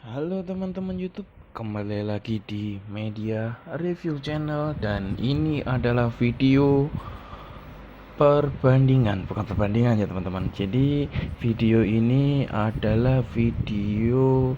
Halo teman-teman YouTube, kembali lagi di Media Review Channel dan ini adalah video perbandingan, bukan perbandingan ya teman-teman. Jadi video ini adalah video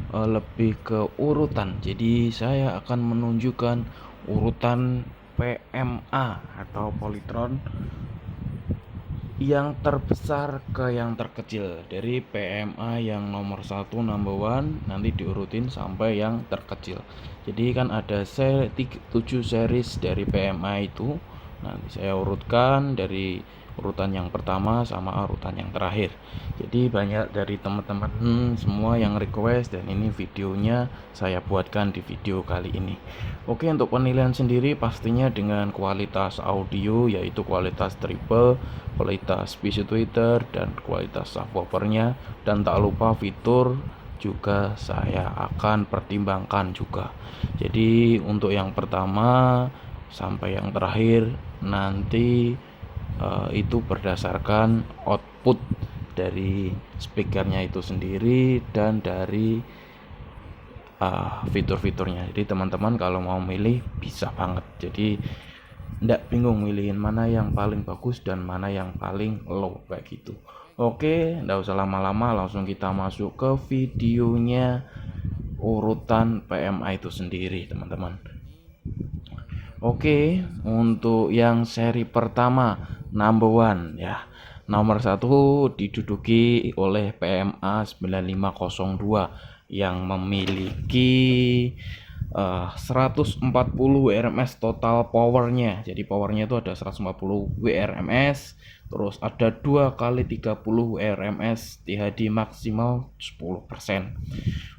lebih ke urutan. Jadi saya akan menunjukkan urutan PMA atau polytron yang terbesar ke yang terkecil, dari PMA yang nomor 1 number one nanti diurutin sampai yang terkecil. Jadi kan ada 7 series dari PMA itu, nanti saya urutkan dari urutan yang pertama sama urutan yang terakhir. Jadi banyak dari teman-teman semua yang request dan ini videonya saya buatkan di video kali ini. Oke, untuk penilaian sendiri pastinya dengan kualitas audio, yaitu kualitas triple, kualitas PC Twitter, dan kualitas subwoofernya, dan tak lupa fitur juga saya akan pertimbangkan juga. Jadi untuk yang pertama sampai yang terakhir nanti itu berdasarkan output dari speakernya itu sendiri dan dari fitur-fiturnya. Jadi teman-teman kalau mau milih bisa banget. Jadi ndak bingung milihin mana yang paling bagus dan mana yang paling low kayak gitu. Oke, ndak usah lama-lama, langsung kita masuk ke videonya urutan PMA itu sendiri teman-teman. Oke, untuk yang seri pertama number one ya, nomor 1 diduduki oleh PMA 9502 yang memiliki 140 WRMS total powernya. Jadi powernya itu ada 140 WRMS, terus ada 2 kali 30 WRMS, THD maksimal 10%.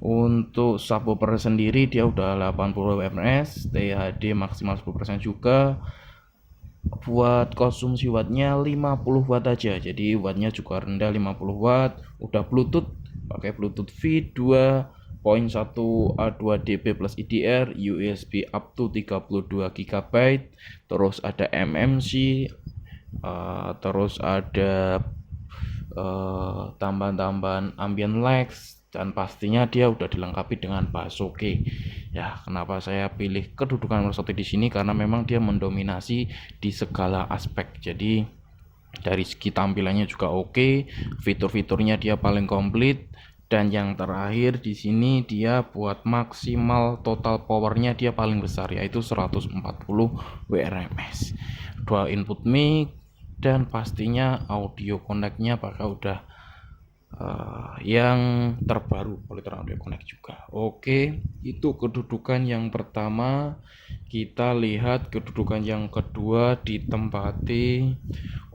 Untuk subwoofer sendiri dia udah 80 WRMS, THD maksimal 10% juga. Buat konsumsi wattnya 50 watt aja, jadi wattnya juga rendah, 50 watt. Udah Bluetooth, pakai Bluetooth V2.1 A2DP plus IDR, USB up to 32 GB, terus ada MMC, terus ada tambahan-tambahan ambient lights, dan pastinya dia udah dilengkapi dengan bass oke. Ya, kenapa saya pilih kedudukan nomor 1 di sini karena memang dia mendominasi di segala aspek. Jadi dari segi tampilannya juga oke, fitur-fiturnya dia paling komplit, dan yang terakhir di sini dia buat maksimal total powernya dia paling besar, yaitu 140 WRMS, 2 input mic, dan pastinya audio connect-nya pakai udah yang terbaru Polytron Audio Connect juga. Oke, itu kedudukan yang pertama. Kita lihat kedudukan yang kedua ditempati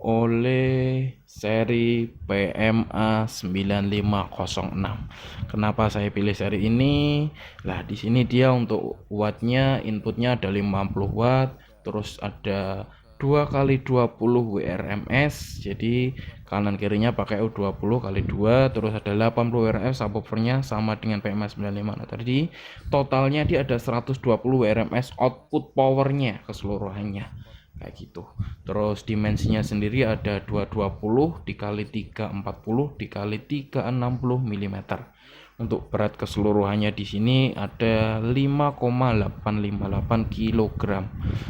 oleh seri PMA 9506. Kenapa saya pilih seri ini? Lah di sini dia untuk wattnya, inputnya ada 50 watt, terus ada 2 kali 20 WRMS, jadi kanan kirinya pakai U20 kali 2, terus ada 80 WRMS, subwoofernya sama dengan PMA 95. Nah tadi totalnya dia ada 120 WRMS output powernya keseluruhannya kayak gitu. Terus dimensinya sendiri ada 220 dikali 340 dikali 360 mm. Untuk berat keseluruhannya di sini ada 5,858 kg.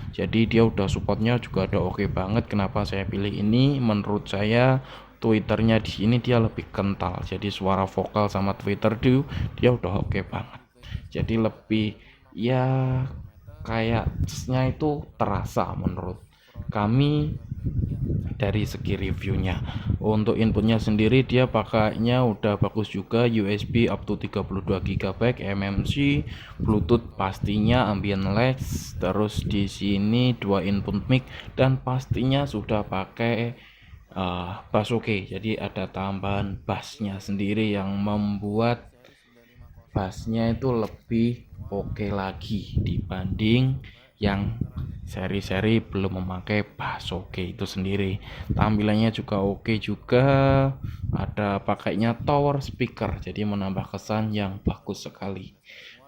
Jadi dia udah supportnya juga udah oke banget. Kenapa saya pilih ini? Menurut saya Twitternya di sini dia lebih kental. Jadi suara vokal sama Twitter dia udah oke banget. Jadi lebih ya kayaknya itu terasa menurut kami dari segi reviewnya. Untuk inputnya sendiri dia pakainya udah bagus juga, USB up to 32 GB, MMC, Bluetooth pastinya, ambient lights, terus di sini 2 input mic, dan pastinya sudah pakai bass oke. Jadi ada tambahan bassnya sendiri yang membuat bassnya itu lebih oke lagi dibanding yang seri-seri belum memakai bass oke itu sendiri. Tampilannya juga oke juga, ada pakainya tower speaker, jadi menambah kesan yang bagus sekali.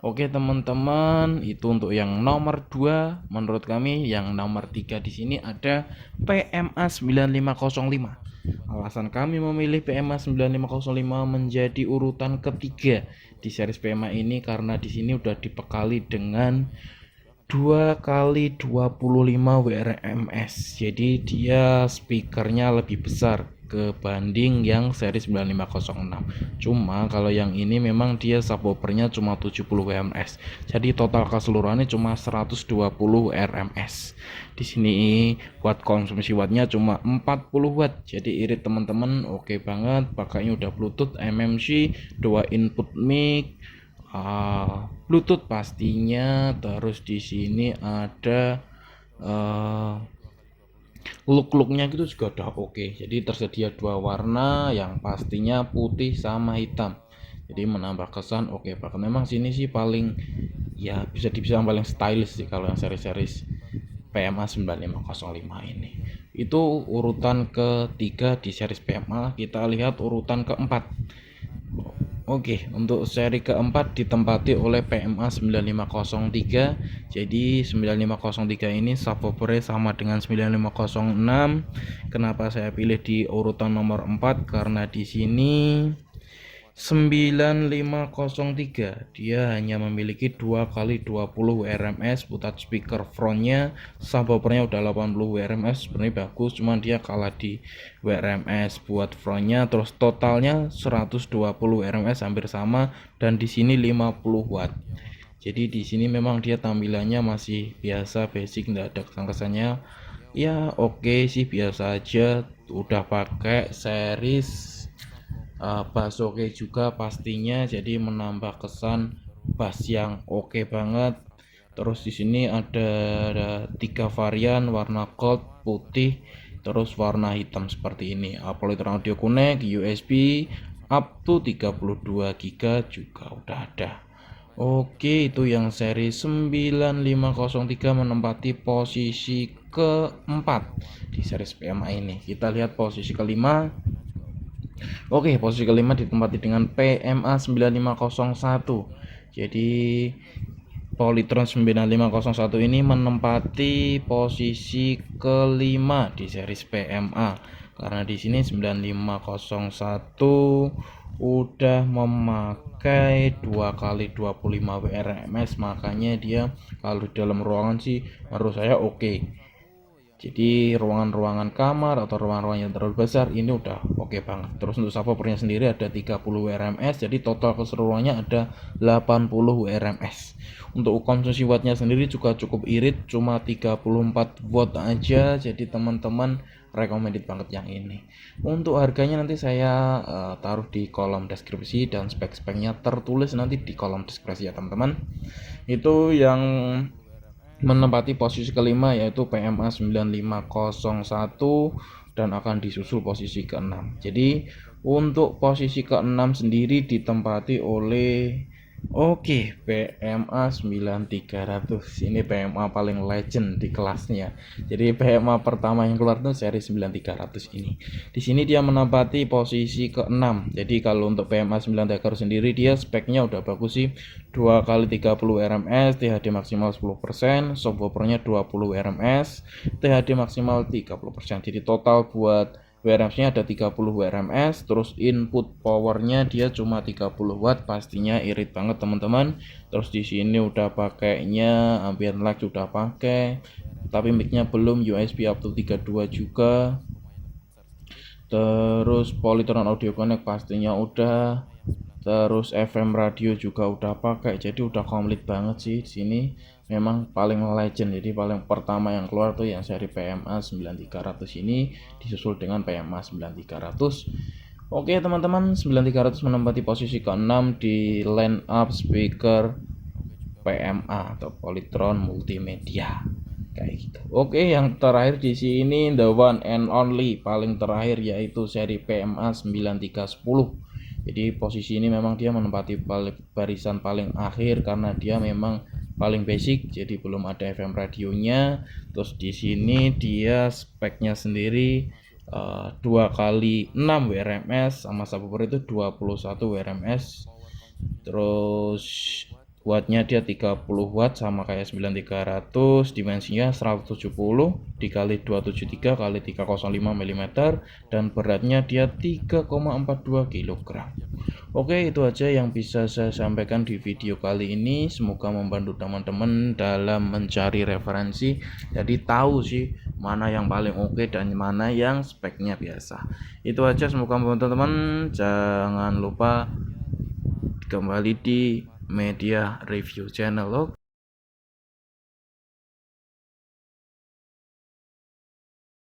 Oke teman-teman, itu untuk yang nomor 2. Menurut kami yang nomor 3 di sini ada PMA 9505. Alasan kami memilih PMA 9505 menjadi urutan ketiga di series PMA ini karena di sini udah dibekali dengan 2 kali 25 WRMS. Jadi dia speakernya lebih besar kebanding yang seri 9506. Cuma kalau yang ini memang dia subwoofernya cuma 70 WRMS. Jadi total keseluruhannya cuma 120 RMS. Di sini watt konsumsi wattnya cuma 40 watt. Jadi irit teman-teman, oke banget. Pakainya udah Bluetooth, MMC, 2 input mic, Bluetooth pastinya. Terus di sini ada looknya gitu juga udah oke. Jadi tersedia 2 warna yang pastinya putih sama hitam. Jadi menambah kesan oke banget. Memang sini sih paling ya bisa dibilang paling stylish sih kalau yang seri-seri PMA 9505 ini. Itu urutan ketiga di series PMA. Kita lihat urutan keempat. Oke, untuk seri keempat ditempati oleh PMA 9503. Jadi 9503 ini subwoofernya sama dengan 9506. Kenapa saya pilih di urutan nomor 4? Karena di sini 9503 dia hanya memiliki 2 kali 20 WRMS putar speaker frontnya, subwoofernya udah 80 WRMS, sebenarnya bagus, cuman dia kalah di WRMS buat frontnya. Terus totalnya 120 WRMS hampir sama, dan di sini 50 watt. Jadi di sini memang dia tampilannya masih biasa, basic, nggak ada kesan-kesannya. Ya oke sih, biasa aja. Udah pakai series bass oke juga pastinya, jadi menambah kesan bass yang oke banget. Terus di sini ada 3 varian, warna gold, putih, terus warna hitam seperti ini. Polytron audio connect, USB up to 32 GB juga udah ada. Oke, itu yang seri 9503 menempati posisi keempat di series PMA ini. Kita lihat posisi kelima. Oke, posisi kelima ditempati dengan PMA 9501. Jadi Polytron 9501 ini menempati posisi kelima di series PMA. Karena di sini 9501 udah memakai 2 kali 25 WRMS, makanya dia kalau di dalam ruangan sih menurut saya oke. Jadi ruangan-ruangan kamar atau ruangan-ruangan yang terlalu besar ini udah oke banget. Terus untuk subwoofernya sendiri ada 30 WRMS, jadi total keseluruhannya ada 80 WRMS. Untuk konsumsi wattnya sendiri juga cukup irit, cuma 34 watt aja. Jadi teman-teman recommended banget yang ini. Untuk harganya nanti saya taruh di kolom deskripsi, dan spek-speknya tertulis nanti di kolom deskripsi ya teman-teman. Itu yang menempati posisi kelima yaitu PMA 9501, dan akan disusul posisi ke-6. Jadi untuk posisi ke-6 sendiri ditempati oleh PMA 9300. Ini PMA paling legend di kelasnya. Jadi PMA pertama yang keluar itu seri 9300 ini. Di sini dia menempati posisi ke-6. Jadi kalau untuk PMA 9300 sendiri dia speknya udah bagus sih. 2 kali 30 RMS, THD maksimal 10%, subwoofernya 20 RMS, THD maksimal 30%. Jadi total buat WRMS-nya ada 30 WRMS, terus input powernya dia cuma 30 watt, pastinya irit banget teman-teman. Terus di sini udah pakainya ambient light udah pakai, tapi mic-nya belum, USB up to 32 juga. Terus Polytron audio connect pastinya udah. Terus FM radio juga udah pakai, jadi udah komplit banget sih di sini. Memang paling legend, jadi paling pertama yang keluar tuh yang seri PMA 9300 ini, disusul dengan PMA 9300. Oke teman-teman, 9300 menempati posisi ke-6 di line up speaker PMA atau Polytron multimedia kayak gitu. Oke, yang terakhir di sini the one and only paling terakhir yaitu seri PMA 9310. Jadi posisi ini memang dia menempati barisan paling akhir karena dia memang paling basic, jadi belum ada FM radionya. Terus di sini dia speknya sendiri 2 kali 6 WRMS, sama subwoofer itu 21 WRMS. Terus wattnya dia 30 watt sama kayak 9300, dimensinya 170 dikali 273 kali 305 mm, dan beratnya dia 3,42 kg. Oke, itu aja yang bisa saya sampaikan di video kali ini. Semoga membantu teman-teman dalam mencari referensi, jadi tahu sih mana yang paling oke dan mana yang speknya biasa. Itu aja, semoga membantu teman-teman. Jangan lupa kembali di Media Review Channel.